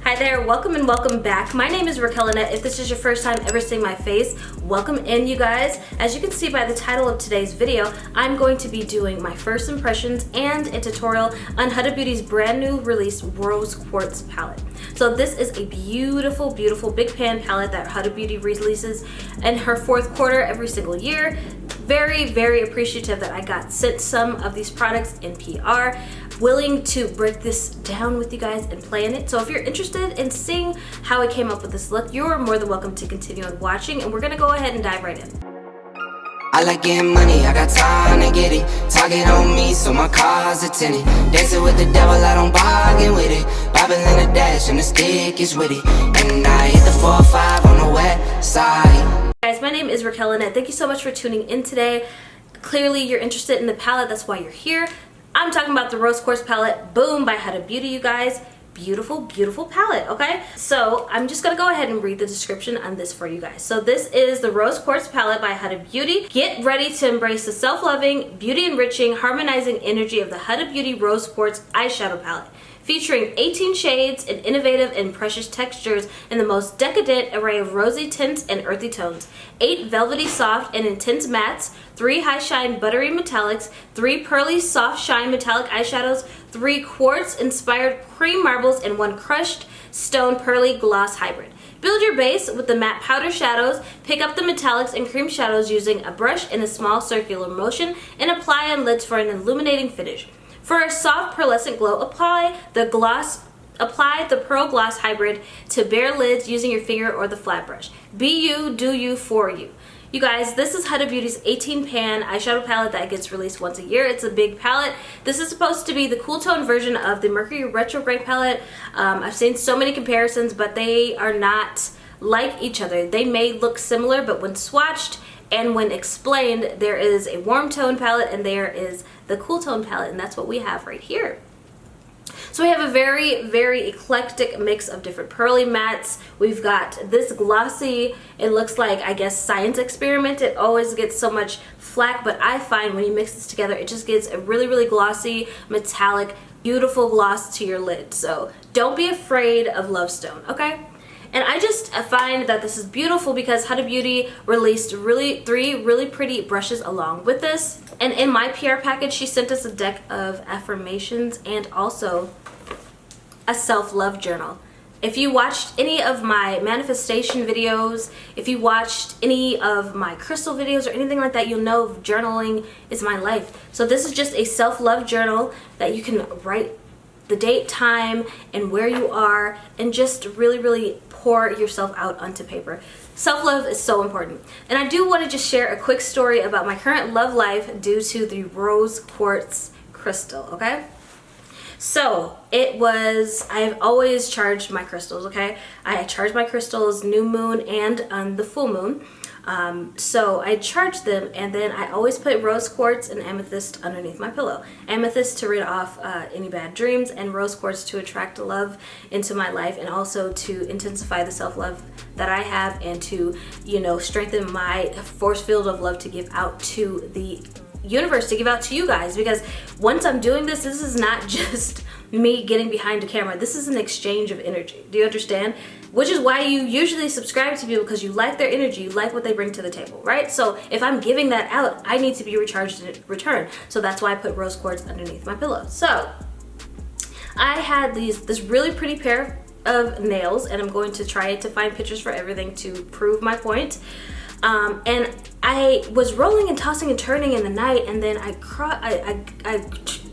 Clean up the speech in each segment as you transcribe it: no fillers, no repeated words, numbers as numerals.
Hi there, welcome and welcome back. My name is Raquelle Lynnette. If this is your first time ever seeing my face, welcome in, you guys. As you can see by the title of today's video, I'm going to be doing my first impressions and a tutorial on Huda Beauty's brand new released Rose Quartz palette. So this is a beautiful, beautiful big pan palette that Huda Beauty releases in her fourth quarter every single year. Very, very appreciative that I got sent some of these products in PR. Willing to break this down with you guys and play in it. So if you're interested in seeing how I came up with this look, you're more than welcome to continue on watching, and we're gonna go ahead and dive right in. I like getting money, I got time to get it. Target on me, so my car's a tenant. Dancing with the devil, I don't bargain with it. Bobbing in the dash, and the stick is with it. And I hit the 4-5 on the west side. Guys, my name is Raquelle Lynnette. Thank you so much for tuning in today. Clearly you're interested in the palette, that's why you're here. I'm talking about the Rose Quartz palette, boom, by Huda Beauty, you guys. Beautiful, beautiful palette, okay? So I'm just gonna go ahead and read the description on this for you guys. So this is the Rose Quartz palette by Huda Beauty. Get ready to embrace the self-loving, beauty-enriching, harmonizing energy of the Huda Beauty Rose Quartz eyeshadow palette. Featuring 18 shades and innovative and precious textures in the most decadent array of rosy tints and earthy tones. 8 velvety soft and intense mattes, 3 high shine buttery metallics, 3 pearly soft shine metallic eyeshadows, 3 quartz inspired cream marbles, and 1 crushed stone pearly gloss hybrid. Build your base with the matte powder shadows, pick up the metallics and cream shadows using a brush in a small circular motion, and apply on lids for an illuminating finish. For a soft pearlescent glow, apply the pearl gloss hybrid to bare lids using your finger or the flat brush. Be you, do you, for you. You guys, this is Huda Beauty's 18 pan eyeshadow palette that gets released once a year. It's a big palette. This is supposed to be the cool tone version of the Mercury Retrograde palette. I've seen so many comparisons, but they are not like each other. They may look similar, but when swatched and when explained, there is a warm tone palette and there is the cool tone palette, and that's what we have right here. So we have a very, very eclectic mix of different pearly mattes. We've got this glossy, it looks like, I guess, science experiment. It always gets so much flack, but I find when you mix this together, it just gives a really, really glossy, metallic, beautiful gloss to your lid. So don't be afraid of Love Stone, okay? And I just find that this is beautiful because Huda Beauty released 3 really pretty brushes along with this. And in my PR package, she sent us a deck of affirmations and also a self-love journal. If you watched any of my manifestation videos, if you watched any of my crystal videos or anything like that, you'll know journaling is my life. So this is just a self-love journal that you can write the date, time, and where you are, and just really, really pour yourself out onto paper. Self-love is so important. And I do want to just share a quick story about my current love life due to the Rose Quartz crystal, okay? So I've always charged my crystals, okay? I charge my crystals new moon and on the full moon. So I charge them, and then I always put rose quartz and amethyst underneath my pillow. Amethyst to rid off any bad dreams, and rose quartz to attract love into my life, and also to intensify the self-love that I have, and to, you know, strengthen my force field of love to give out to the universe, to give out to you guys. Because once I'm doing this, this is not just me getting behind the camera. This is an exchange of energy. Do you understand? Which is why you usually subscribe to people, because you like their energy, you like what they bring to the table, right? So if I'm giving that out, I need to be recharged in return. So that's why I put rose quartz underneath my pillow. So I had this really pretty pair of nails, and I'm going to try to find pictures for everything to prove my point. And I was rolling and tossing and turning in the night, and then I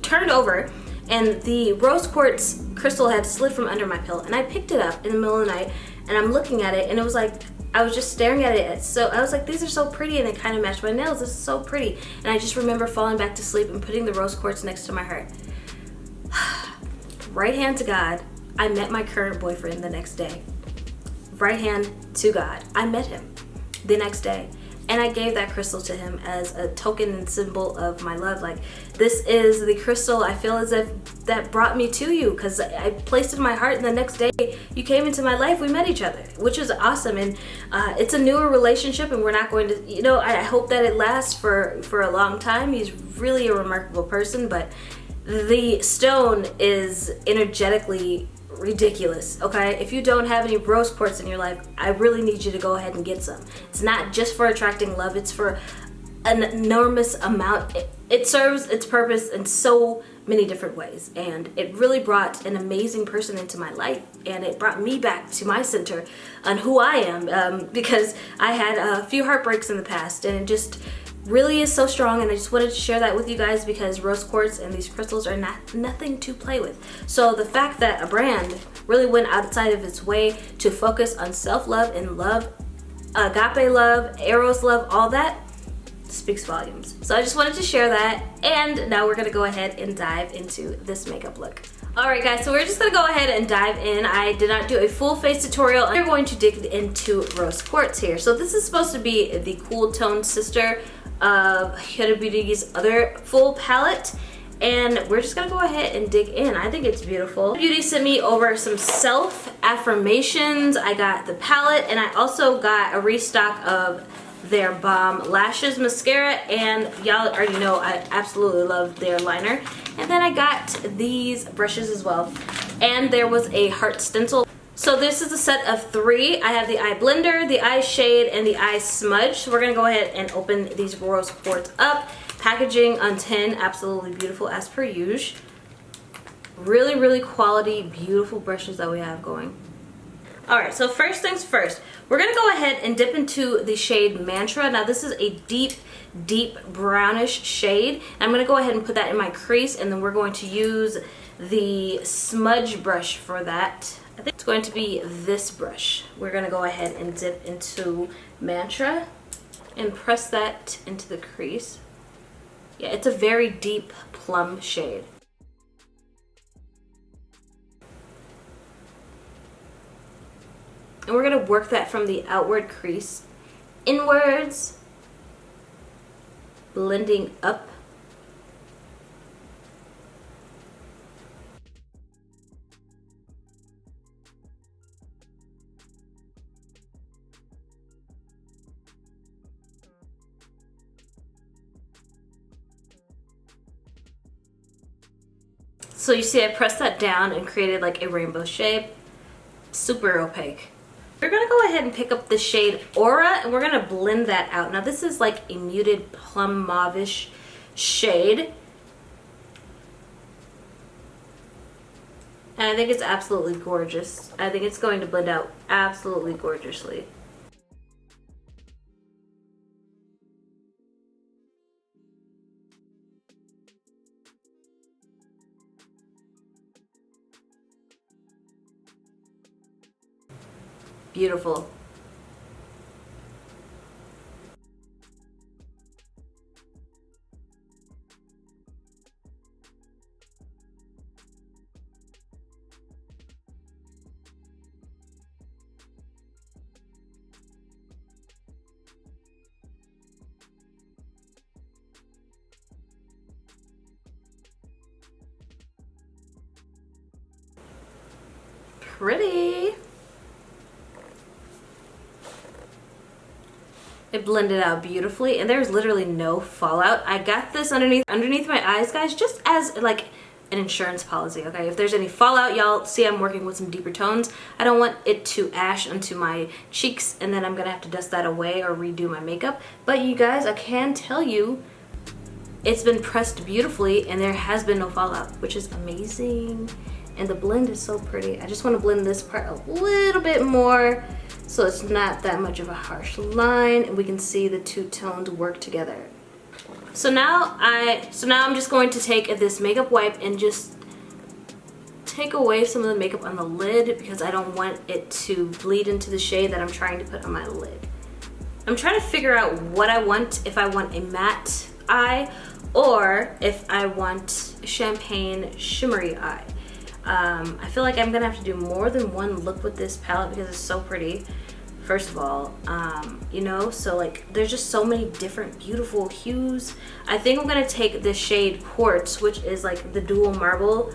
turned over, and the rose quartz crystal had slid from under my pillow, and I picked it up in the middle of the night, and I'm looking at it, and it was like, I was just staring at it. So I was like, these are so pretty, and they kind of match my nails. This is so pretty. And I just remember falling back to sleep and putting the rose quartz next to my heart. Right hand to God, I met my current boyfriend the next day. Right hand to God, I met him the next day. And I gave that crystal to him as a token and symbol of my love. Like, this is the crystal I feel as if that brought me to you, because I placed it in my heart, and the next day you came into my life, we met each other, which is awesome. And it's a newer relationship, and we're not going to, you know, I hope that it lasts for a long time. He's really a remarkable person, but the stone is energetically ridiculous, okay? If you don't have any rose quartz in your life, I really need you to go ahead and get some. It's not just for attracting love, it's for an enormous amount. It serves its purpose in so many different ways, and it really brought an amazing person into my life, and it brought me back to my center on who I am, because I had a few heartbreaks in the past, and it just really is so strong, and I just wanted to share that with you guys because rose quartz and these crystals are nothing to play with. So the fact that a brand really went outside of its way to focus on self-love and love, agape love, eros love, all that speaks volumes. So I just wanted to share that, and now we're gonna go ahead and dive into this makeup look. Alright guys, so we're just gonna go ahead and dive in. I did not do a full face tutorial. We're going to dig into rose quartz here. So this is supposed to be the cool tone sister of Huda Beauty's other full palette, and we're just gonna go ahead and dig in. I think it's beautiful. Beauty sent me over some self affirmations. I got the palette, and I also got a restock of their Bomb Lashes mascara, and y'all already know I absolutely love their liner. And then I got these brushes as well, and there was a heart stencil. So this is a set of 3. I have the eye blender, the eye shade, and the eye smudge. So we're gonna go ahead and open these rose quartz up. Packaging on tin, absolutely beautiful as per usual. Really, really quality, beautiful brushes that we have going. Alright, so first things first, we're going to go ahead and dip into the shade Mantra. Now this is a deep, deep brownish shade. I'm going to go ahead and put that in my crease, and then we're going to use the smudge brush for that. I think it's going to be this brush. We're going to go ahead and dip into Mantra and press that into the crease. Yeah, it's a very deep plum shade. And we're going to work that from the outward crease inwards, blending up. So you see I pressed that down and created like a rainbow shape. Super opaque. We're gonna go ahead and pick up the shade Aura, and we're gonna blend that out. Now this is like a muted plum mauve-ish shade, and I think it's absolutely gorgeous. I think it's going to blend out absolutely gorgeously. Beautiful. Pretty. It blended out beautifully, and there's literally no fallout. I got this underneath my eyes, guys, just as like an insurance policy, okay? If there's any fallout, y'all see I'm working with some deeper tones. I don't want it to ash onto my cheeks, and then I'm gonna have to dust that away or redo my makeup. But you guys, I can tell you, it's been pressed beautifully, and there has been no fallout, which is amazing. And the blend is so pretty. I just want to blend this part a little bit more, so it's not that much of a harsh line, and we can see the two tones work together. So now I'm just going to take this makeup wipe and just take away some of the makeup on the lid, because I don't want it to bleed into the shade that I'm trying to put on my lid. I'm trying to figure out what I want, if I want a matte eye or if I want champagne shimmery eye. I feel like I'm gonna have to do more than one look with this palette because it's so pretty, first of all. You know, so like there's just so many different beautiful hues. I think I'm gonna take the shade Quartz, which is like the dual marble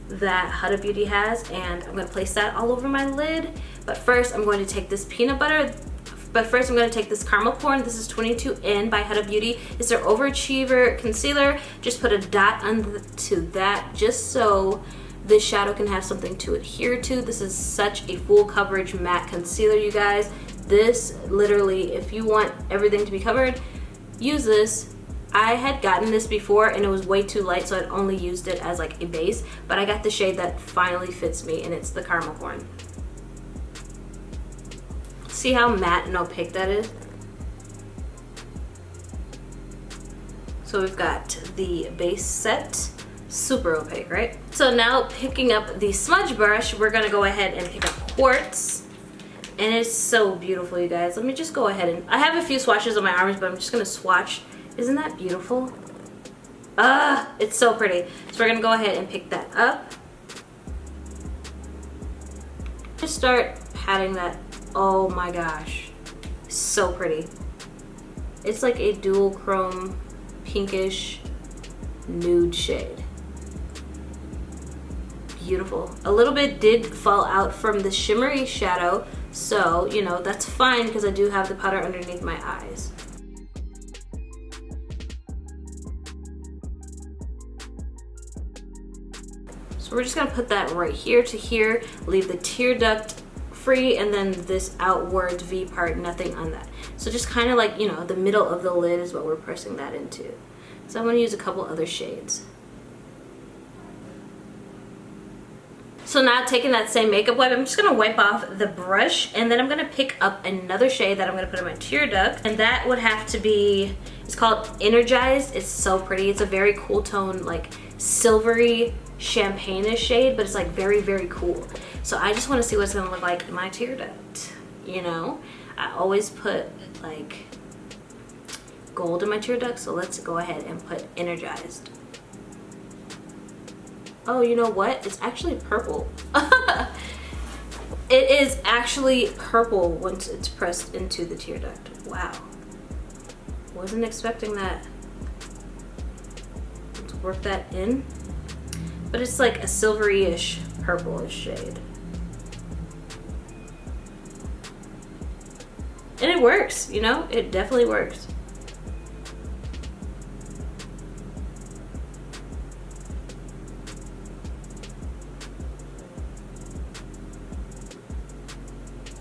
that Huda Beauty has, and I'm gonna place that all over my lid. But first I'm going to take this peanut butter. But first I'm going to take this Caramel Porn. This is 22N by Huda Beauty. It's their Overachiever Concealer. Just put a dot onto that just so this shadow can have something to adhere to. This is such a full coverage matte concealer, you guys. This literally, if you want everything to be covered, use this. I had gotten this before and it was way too light, so I'd only used it as like a base, but I got the shade that finally fits me, and it's the Caramel Corn. See how matte and opaque that is? So we've got the base set, super opaque, right? So now picking up the smudge brush, we're gonna go ahead and pick up Quartz. And it's so beautiful, you guys. Let me just go ahead and, I have a few swatches on my arms, but I'm just gonna swatch. Isn't that beautiful? Ah, it's so pretty. So we're gonna go ahead and pick that up. Just start patting that. Oh my gosh, so pretty. It's like a dual chrome pinkish nude shade. Beautiful. A little bit did fall out from the shimmery shadow, so you know that's fine because I do have the powder underneath my eyes. So we're just gonna put that right here to here, leave the tear duct free, and then this outward V part, nothing on that. So just kind of like, you know, the middle of the lid is what we're pressing that into. So I'm gonna use a couple other shades. So now taking that same makeup wipe, I'm just gonna wipe off the brush, and then I'm gonna pick up another shade that I'm gonna put in my tear duct, and that would have to be, it's called Energized. It's so pretty. It's a very cool tone, like silvery champagne-ish shade, but it's like very, very cool. So I just want to see what it's gonna look like in my tear duct. You know, I always put like gold in my tear duct, so let's go ahead and put Energized. Oh, you know what? It's actually purple. It is actually purple once it's pressed into the tear duct. Wow. Wasn't expecting that. Let's work that in. But it's like a silvery-ish, purplish shade. And it works, you know? It definitely works.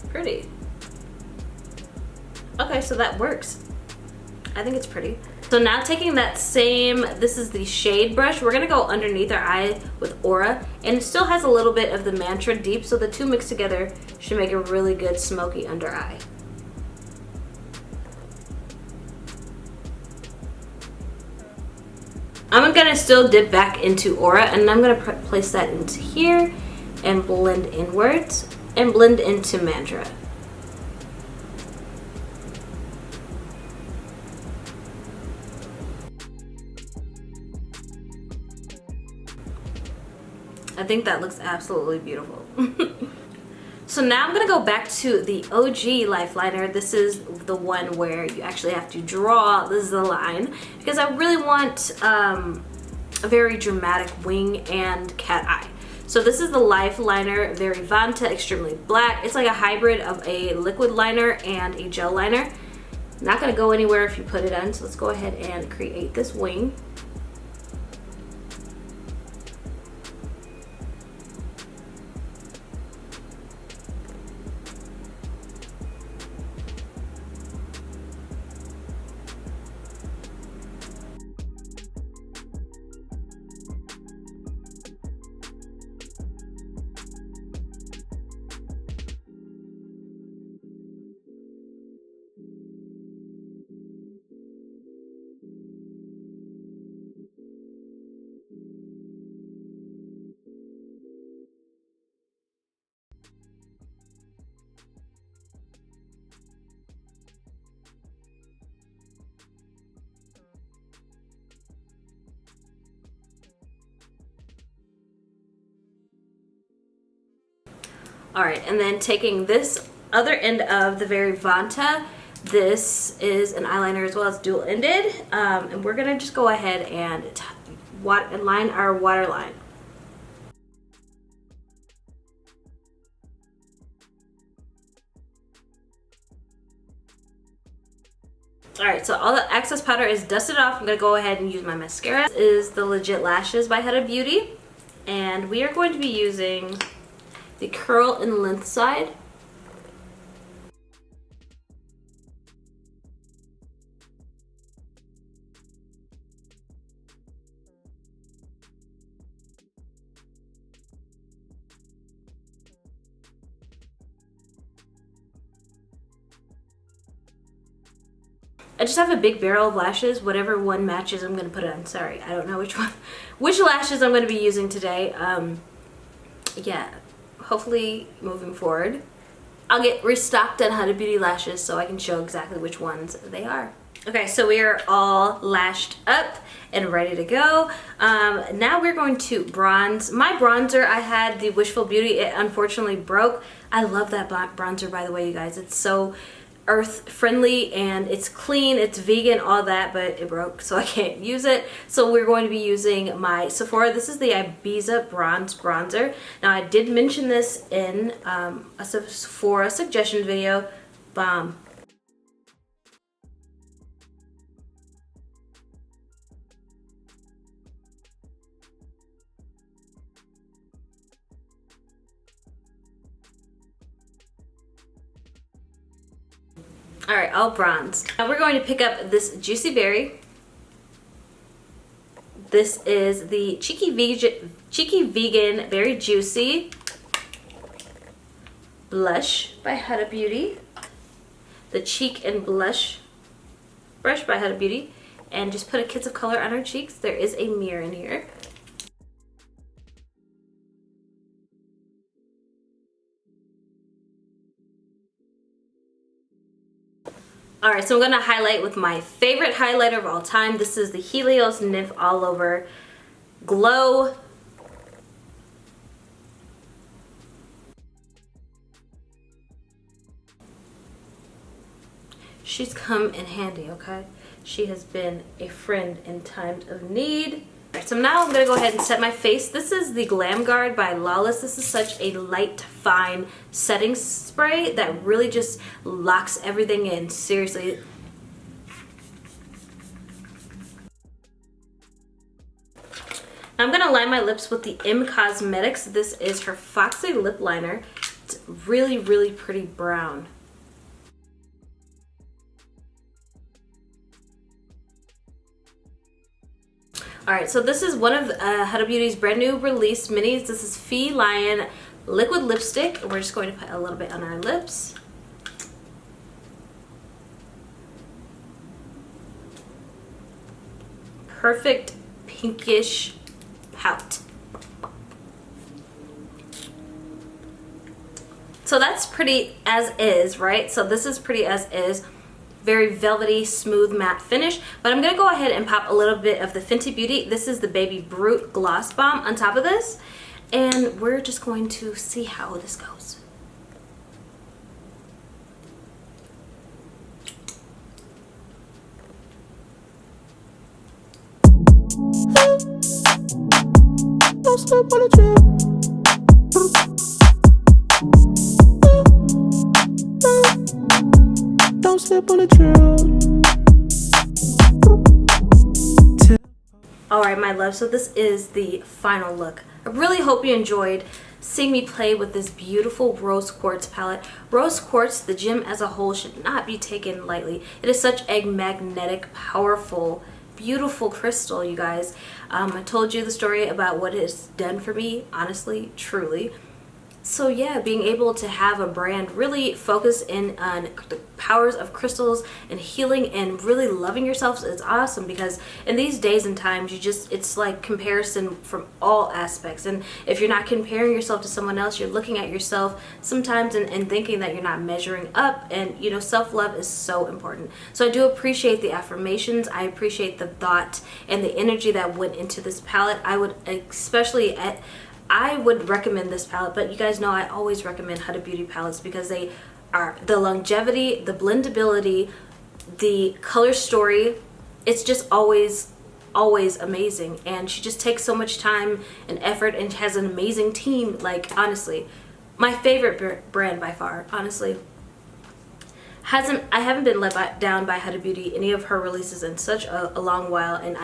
Pretty. Okay, so that works. I think it's pretty. So now taking that same, this is the shade brush, we're gonna go underneath our eye with Aura, and it still has a little bit of the Mantra Deep, so the two mixed together should make a really good smoky under eye. I'm gonna still dip back into Aura, and I'm gonna place that into here and blend inwards and blend into Mantra. I think that looks absolutely beautiful. So now I'm gonna go back to the OG Life Liner. This is the one where you actually have to draw the line, because I really want a very dramatic wing and cat eye. So this is the Life Liner, very Vanta, extremely black. It's like a hybrid of a liquid liner and a gel liner. Not gonna go anywhere if you put it on, so let's go ahead and create this wing. All right, and then taking this other end of the very Vanta, this is an eyeliner as well as dual-ended, and we're gonna just go ahead and line our waterline. All right, so all the excess powder is dusted off. I'm gonna go ahead and use my mascara. This is the Legit Lashes by Huda Beauty. And we are going to be using the curl and length side. I just have a big barrel of lashes. Whatever one matches, I'm going to put it on. Sorry, I don't know which lashes I'm going to be using today. Yeah, hopefully moving forward, I'll get restocked on Huda Beauty lashes so I can show exactly which ones they are. Okay, so we are all lashed up and ready to go. Now we're going to bronze. My bronzer, I had the Wishful Beauty. It unfortunately broke. I love that bronzer, by the way, you guys. It's so earth friendly and it's clean, it's vegan, all that, but it broke, so I can't use it. So we're going to be using my Sephora. This is the Ibiza Bronze Bronzer. Now I did mention this in a Sephora suggestion video. Bomb. All right, all bronzed. Now we're going to pick up this Juicy Berry. This is the Cheeky Vegan Very Juicy Blush by Huda Beauty. The Cheek and Blush brush by Huda Beauty. And just put a kiss of color on our cheeks. There is a mirror in here. Alright, so I'm going to highlight with my favorite highlighter of all time. This is the Helios Nymph All Over Glow. She's come in handy, okay? She has been a friend in times of need. Alright, so now I'm going to go ahead and set my face. This is the Glam Guard by Lawless. This is such a light, fine setting spray that really just locks everything in. Seriously. Now I'm going to line my lips with the M Cosmetics. This is her Foxy Lip Liner. It's really, really pretty brown. Alright, so this is one of Huda Beauty's brand new released minis. This is Fee Lion Liquid Lipstick. We're just going to put a little bit on our lips. Perfect pinkish pout. So that's pretty as is, right? So this is pretty as is. Very velvety, smooth, matte finish. But I'm going to go ahead and pop a little bit of the Fenty Beauty. This is the Baby Brute Gloss Bomb on top of this. And we're just going to see how this goes. Don't step on the trail. Don't step on the trail. Alright, my love, so this is the final look. I really hope you enjoyed seeing me play with this beautiful Rose Quartz palette. Rose Quartz, the gem as a whole, should not be taken lightly. It is such a magnetic, powerful, beautiful crystal, you guys. I told you the story about what it's done for me, honestly, truly. So yeah, being able to have a brand really focus in on the powers of crystals and healing and really loving yourself is awesome, because in these days and times it's like comparison from all aspects, and if you're not comparing yourself to someone else, you're looking at yourself sometimes and thinking that you're not measuring up. And you know, self-love is so important. So I do appreciate the affirmations. I appreciate the thought and the energy that went into this palette. I would recommend this palette, but you guys know I always recommend Huda Beauty palettes because they are the longevity, the blendability, the color story. It's just always amazing, and she just takes so much time and effort and has an amazing team. Like, honestly, my favorite brand by far, honestly. I haven't been let down by Huda Beauty, any of her releases, in such a long while, and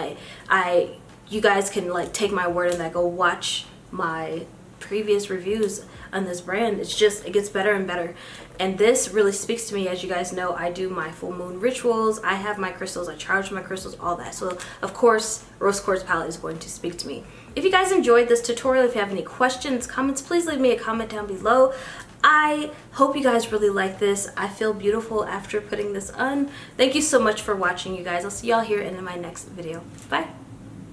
you guys can like take my word on that. Go watch my previous reviews on this brand. It's just, it gets better and better. And this really speaks to me. As you guys know, I do my full moon rituals, I have my crystals, I charge my crystals, all that. So of course, Rose Quartz palette is going to speak to me. If you guys enjoyed this tutorial, if you have any questions, comments, please leave me a comment down below. I hope you guys really like this. I feel beautiful after putting this on. Thank you so much for watching, you guys. I'll see y'all here in my next video. Bye.